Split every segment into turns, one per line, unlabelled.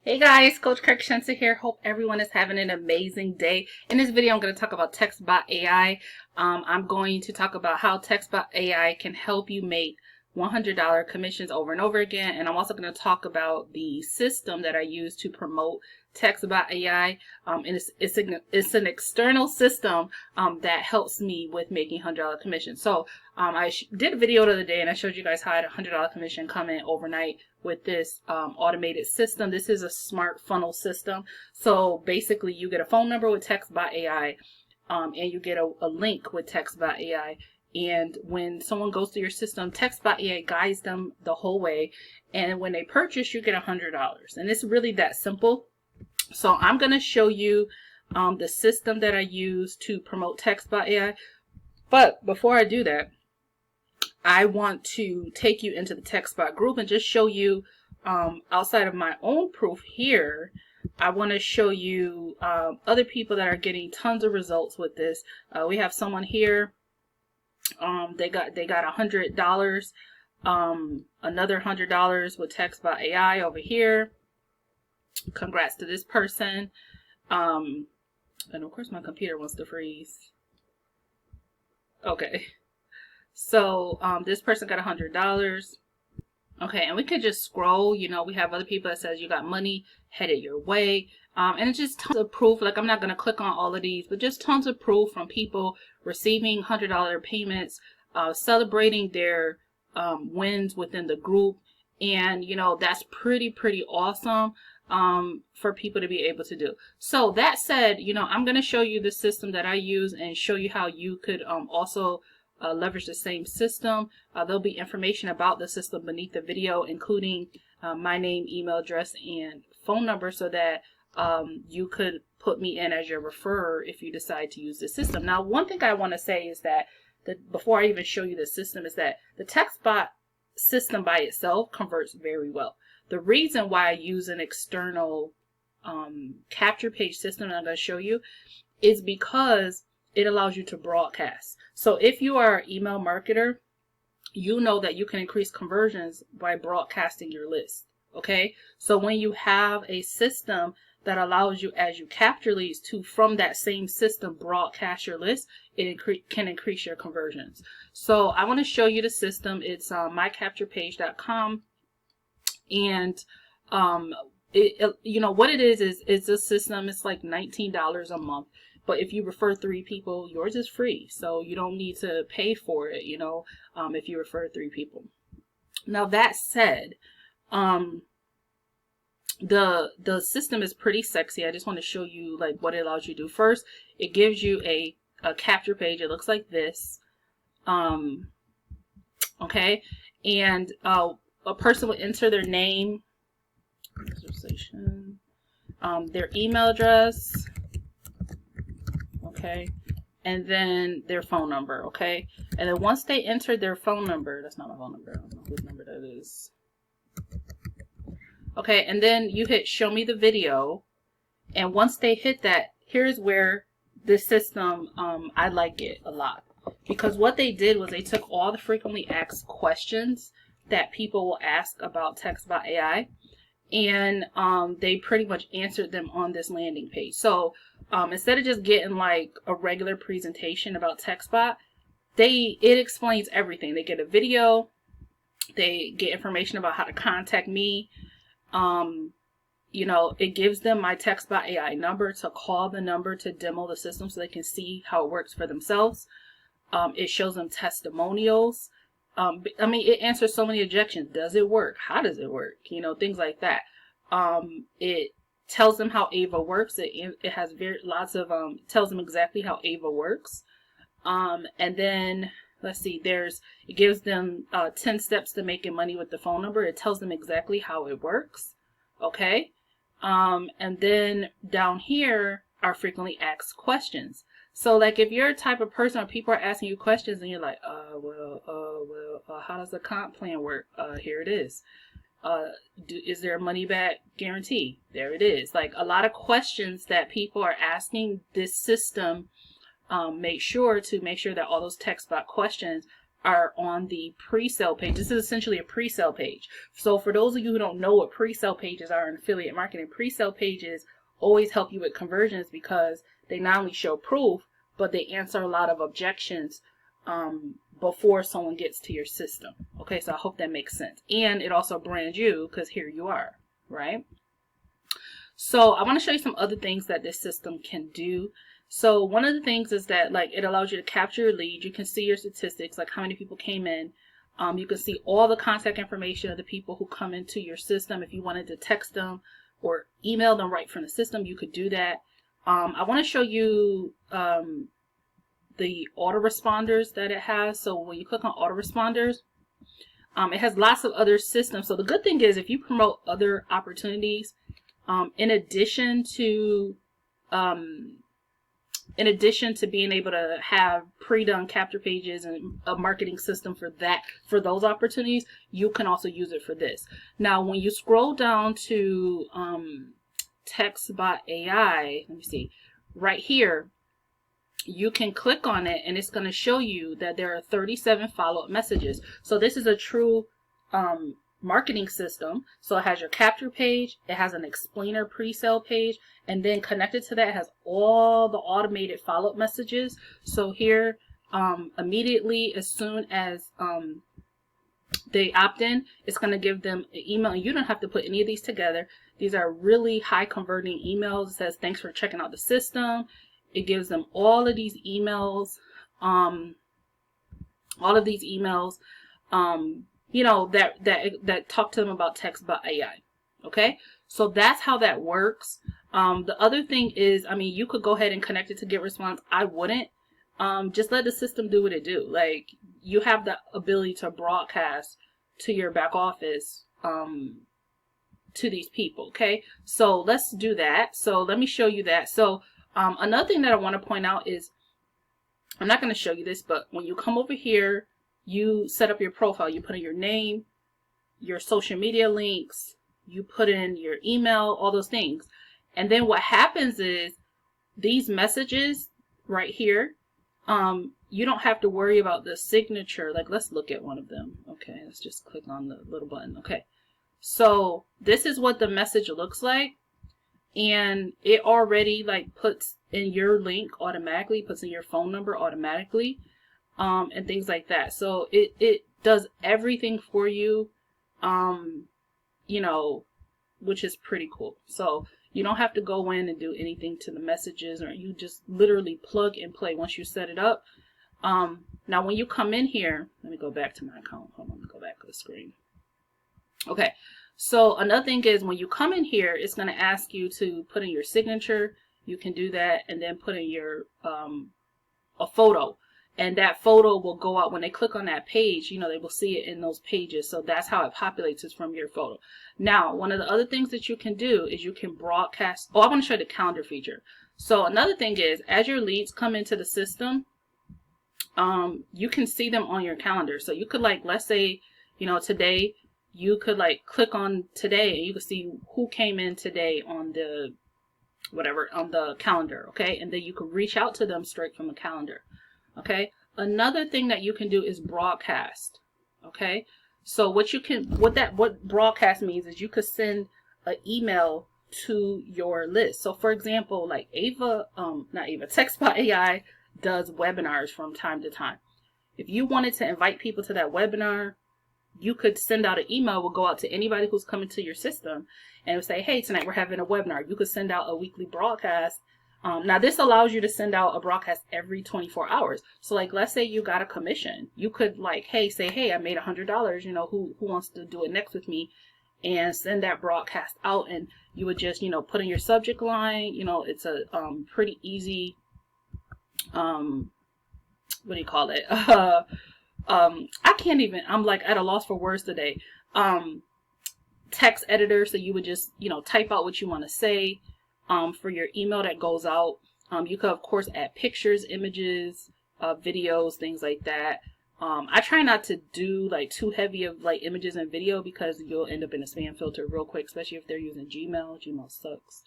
Hey guys, Coach 𝐒𝐲𝐻𝐿 here. Hope everyone is having an amazing day. In this video, I'm going to talk about textbot AI. I'm going to talk about how textbot AI can help you make $100 commissions over and over again. And I'm also going to talk about the system that I use to promote textbot AI. And it's an external system that helps me with making $100 commissions. So I did a video the other day and I showed you guys how I had a $100 commission come in overnight with this automated system. This is a smart funnel system. So basically you get a phone number with textbot AI and you get a link with textbot AI. And when someone goes through your system, textbot AI guides them the whole way. And when they purchase, you get $100. And it's really that simple. So I'm going to show you the system that I use to promote textbot AI. But before I do that, I want to take you into the textbot group and just show you outside of my own proof here. I want to show you other people that are getting tons of results with this. We have someone here. They got $100. Another $100 with textbot AI over here. Congrats to this person. And of course my computer wants to freeze. Okay. So this person got $100. Okay, and we could just scroll. You know, we have other people that says you got money headed your way. And it's just tons of proof. Like, I'm not going to click on all of these, but just tons of proof from people receiving $100 payments, celebrating their wins within the group. And, you know, that's pretty awesome for people to be able to do. So that said, you know, I'm going to show you the system that I use and show you how you could also leverage the same system. There'll be information about the system beneath the video, including my name, email address, and phone number, so that you could put me in as your referrer if you decide to use the system. Now, one thing I want to say is that before I even show you the system is that the textbot system by itself converts very well. The reason why I use an external capture page system that I'm going to show you is because it allows you to broadcast. So if you are an email marketer, you know that you can increase conversions by broadcasting your list. Okay, so when you have a system that allows you, as you capture leads, to from that same system broadcast your list, it can increase your conversions. So I want to show you the system. It's mycapturepage.com, and you know what it is it's a system. It's like $19 a month. But if you refer 3 people, yours is free. So you don't need to pay for it, you know, if you refer 3 people. Now that said, the system is pretty sexy. I just want to show you like what it allows you to do. First, it gives you a capture page. It looks like this. Okay. And a person will enter their name, their email address, okay, and then their phone number, okay, and then once they enter their phone number, that's not my phone number, I don't know whose number that is, okay, and then you hit show me the video, and once they hit that, here's where this system, I like it a lot, because what they did was they took all the frequently asked questions that people will ask about textbot AI, and they pretty much answered them on this landing page. So instead of just getting like a regular presentation about textbot, it explains everything. They get a video, they get information about how to contact me. You know, it gives them my textbot AI number to call the number to demo the system so they can see how it works for themselves. It shows them testimonials. I mean, it answers so many objections. Does it work? How does it work? You know, things like that. It tells them how 𝐒𝐷𝐷 works. It has lots of tells them exactly how 𝐒𝐷𝐷 works. And then let's see, it gives them 10 steps to making money with the phone number. It tells them exactly how it works. Okay. And then down here are frequently asked questions. So like if you're a type of person or people are asking you questions and you're like, how does the comp plan work? Here it is. Is there a money back guarantee? There it is. Like a lot of questions that people are asking, this system make sure that all those textbot questions are on the pre-sale page. This is essentially a pre-sale page. So for those of you who don't know what pre-sale pages are in affiliate marketing, pre-sale pages always help you with conversions because they not only show proof, but they answer a lot of objections before someone gets to your system. Okay, so I hope that makes sense. And it also brands you because here you are, right? So I want to show you some other things that this system can do. So one of the things is that like it allows you to capture your leads. You can see your statistics, like how many people came in. You can see all the contact information of the people who come into your system. If you wanted to text them or email them right from the system, you could do that. I want to show you the autoresponders that it has. So when you click on autoresponders, it has lots of other systems. So the good thing is if you promote other opportunities, in addition to being able to have pre-done capture pages and a marketing system for those opportunities, you can also use it for this. Now, when you scroll down to textbot.ai, let me see, right here, you can click on it and it's going to show you that there are 37 follow-up messages. So this is a true marketing system. So it has your capture page, it has an explainer pre-sale page, and then connected to that has all the automated follow-up messages. So here, immediately as soon as they opt in, it's going to give them an email, and you don't have to put any of these together. These are really high converting emails. It says thanks for checking out the system. It gives them all of these emails, you know, that talk to them about textbot.ai. Okay, so that's how that works. The other thing is, I mean, you could go ahead and connect it to GetResponse. I wouldn't. Just let the system do what it do. Like, you have the ability to broadcast to your back office to these people. Okay, so let's do that. So let me show you that. So another thing that I want to point out is, I'm not going to show you this, but when you come over here, you set up your profile. You put in your name, your social media links, you put in your email, all those things. And then what happens is these messages right here, you don't have to worry about the signature. Like, let's look at one of them. Okay, let's just click on the little button. Okay, so this is what the message looks like. And it already like puts in your link automatically, puts in your phone number automatically, and things like that. So it does everything for you, you know, which is pretty cool. So you don't have to go in and do anything to the messages, or you just literally plug and play once you set it up. Now when you come in here, let me go back to my account. Hold on, let me go back to the screen. Okay. So another thing is when you come in here, it's going to ask you to put in your signature. You can do that, and then put in your a photo, and that photo will go out when they click on that page. You know, they will see it in those pages. So that's how it populates, is from your photo. Now, one of the other things that you can do is you can broadcast. Oh, I want to show you the calendar feature. So another thing is, as your leads come into the system, you can see them on your calendar. So you could, like, let's say, you know, today, you could like click on today and you can see who came in today on the whatever, on the calendar. Okay, and then you can reach out to them straight from the calendar. Okay, another thing that you can do is broadcast. Okay, so what broadcast means is you could send an email to your list. So for example, like textbot.ai does webinars from time to time. If you wanted to invite people to that webinar, you could send out an email, will go out to anybody who's coming to your system, and would say, hey, tonight we're having a webinar. You could send out a weekly broadcast. Now this allows you to send out a broadcast every 24 hours. So like, let's say you got a commission. You could like, say, hey, I made $100, you know, who wants to do it next with me, and send that broadcast out. And you would just, you know, put in your subject line. You know, it's a pretty easy, what do you call it? I'm like at a loss for words today. Text editor. So you would just, you know, type out what you want to say, for your email that goes out. You could of course add pictures, images, videos, things like that. I try not to do like too heavy of like images and video because you'll end up in a spam filter real quick, especially if they're using Gmail. Gmail sucks.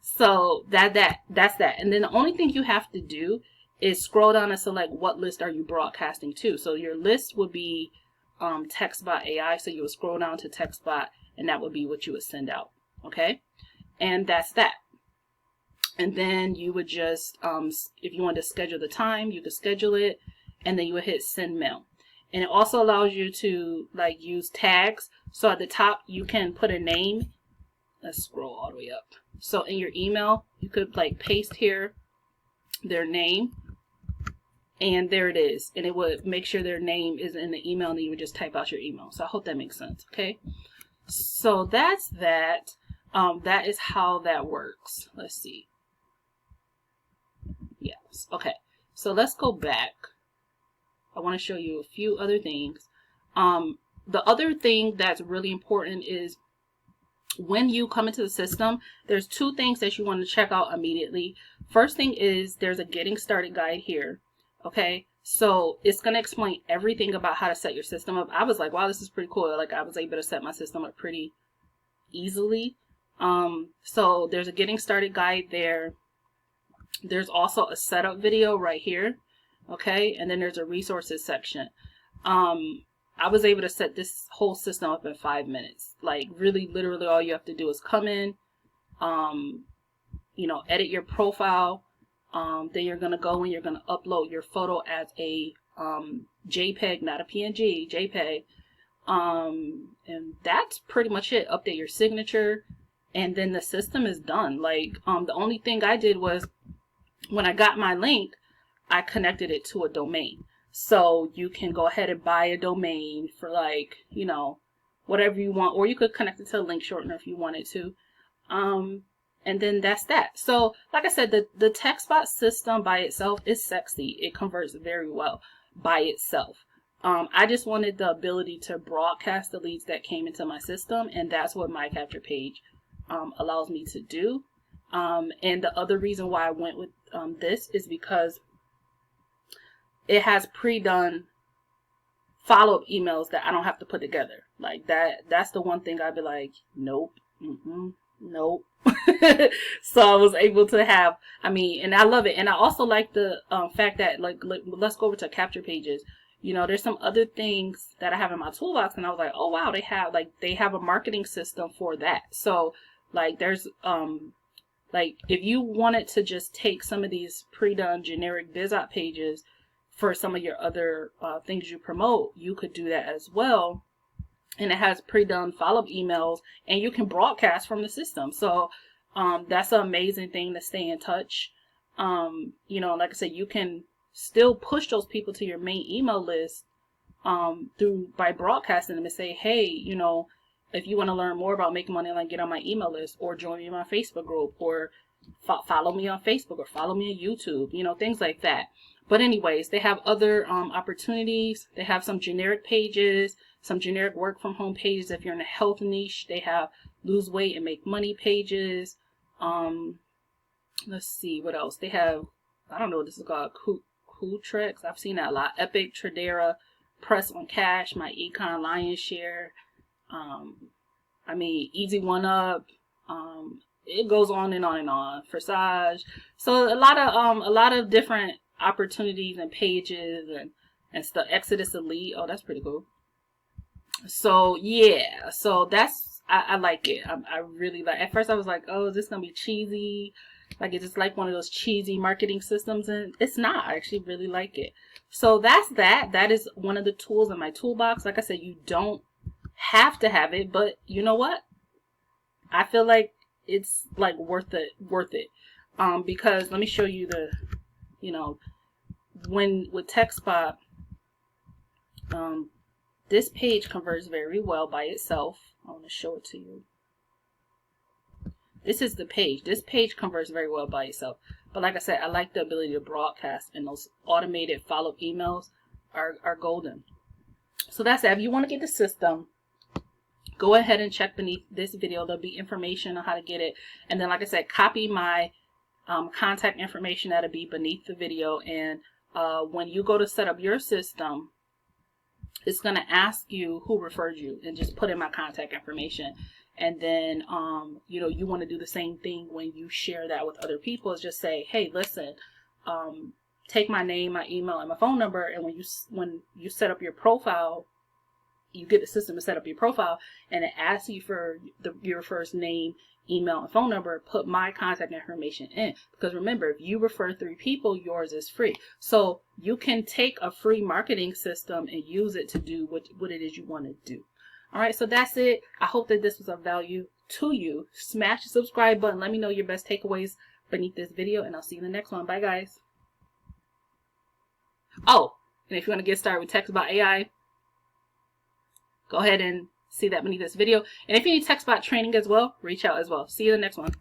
So that's that. And then the only thing you have to do is scroll down and select what list are you broadcasting to. So your list would be textbot.ai. So you would scroll down to textbot, and that would be what you would send out. Okay, and that's that. And then you would just, if you want to schedule the time, you could schedule it, and then you would hit send mail. And it also allows you to like use tags. So at the top, you can put a name. Let's scroll all the way up. So in your email, you could like paste here their name, and there it is. And it would make sure their name is in the email, and then you would just type out your email. So I hope that makes sense. Okay. So that's that. That is how that works. Let's see. Yes. Okay. So let's go back. I want to show you a few other things. The other thing that's really important is when you come into the system, there's two things that you want to check out immediately. First thing is there's a getting started guide here. Okay. So it's going to explain everything about how to set your system up. I was like, wow, this is pretty cool. Like I was able to set my system up pretty easily. So there's a getting started guide there. There's also a setup video right here. Okay. And then there's a resources section. I was able to set this whole system up in 5 minutes. Like really, literally all you have to do is come in, you know, edit your profile. Then you're going to go and you're going to upload your photo as a, JPEG, not a PNG, JPEG. And that's pretty much it. Update your signature, and then the system is done. Like, the only thing I did was when I got my link, I connected it to a domain. So you can go ahead and buy a domain for like, you know, whatever you want, or you could connect it to a link shortener if you wanted to. And then that's that. So like I said, the textbot system by itself is sexy. It converts very well by itself. I just wanted the ability to broadcast the leads that came into my system, and that's what my capture page allows me to do. And the other reason why I went with this is because it has pre-done follow-up emails that I don't have to put together. Like that's the one thing I'd be like, nope, nope. So I was able to have, I mean, and I love it. And I also like the fact that, like, let's go over to capture pages. You know, there's some other things that I have in my toolbox, and I was like, oh wow, they have a marketing system for that. So like there's like if you wanted to just take some of these pre-done generic BizOp pages for some of your other things you promote, you could do that as well. And it has pre-done follow-up emails, and you can broadcast from the system. So that's an amazing thing to stay in touch. You know, like I said, you can still push those people to your main email list by broadcasting them and say, hey, you know, if you want to learn more about making money online, get on my email list, or join me in my Facebook group, or follow me on Facebook, or follow me on YouTube, you know, things like that. But anyways, they have other opportunities. They have some generic pages, some generic work from home pages. If you're in a health niche, they have lose weight and make money pages. Let's see what else they have. I don't know what this is called. Qualtrics. I've seen that a lot. Epic, Tradera, Press on Cash, my econ Lion's Share. I mean, Easy One Up. It goes on and on and on. Forsage. So a lot of different opportunities and pages and stuff. Exodus Elite. Oh, that's pretty cool. So yeah, so that's I like it. I really like. At first I was like, oh, is this gonna be cheesy? Like, it's just like one of those cheesy marketing systems, and it's not. I actually really like it. So that's that. That is one of the tools in my toolbox. Like I said, you don't have to have it, but you know what? I feel like it's like worth it. Because let me show you the, you know, with TextBot, this page converts very well by itself. I want to show it to you. This is the page. This page converts very well by itself. But like I said, I like the ability to broadcast, and those automated follow-up emails are golden. So that's it. If you want to get the system, go ahead and check beneath this video. There'll be information on how to get it. And then, like I said, copy my contact information that'll be beneath the video. And when you go to set up your system, it's going to ask you who referred you, and just put in my contact information. And then, you know, you want to do the same thing when you share that with other people. Is just say, hey, listen, take my name, my email, and my phone number, and when you set up your profile, you get the system to set up your profile, and it asks you for your first name, email, and phone number. Put my contact information in, because remember, if you refer 3 people, yours is free. So you can take a free marketing system and use it to do what it is you want to do. All right, so that's it. I hope that this was of value to you. Smash the subscribe button. Let me know your best takeaways beneath this video, and I'll see you in the next one. Bye, guys. Oh, and if you want to get started with textbot AI, go ahead and see that beneath this video. And if you need textbot training as well, reach out as well. See you in the next one.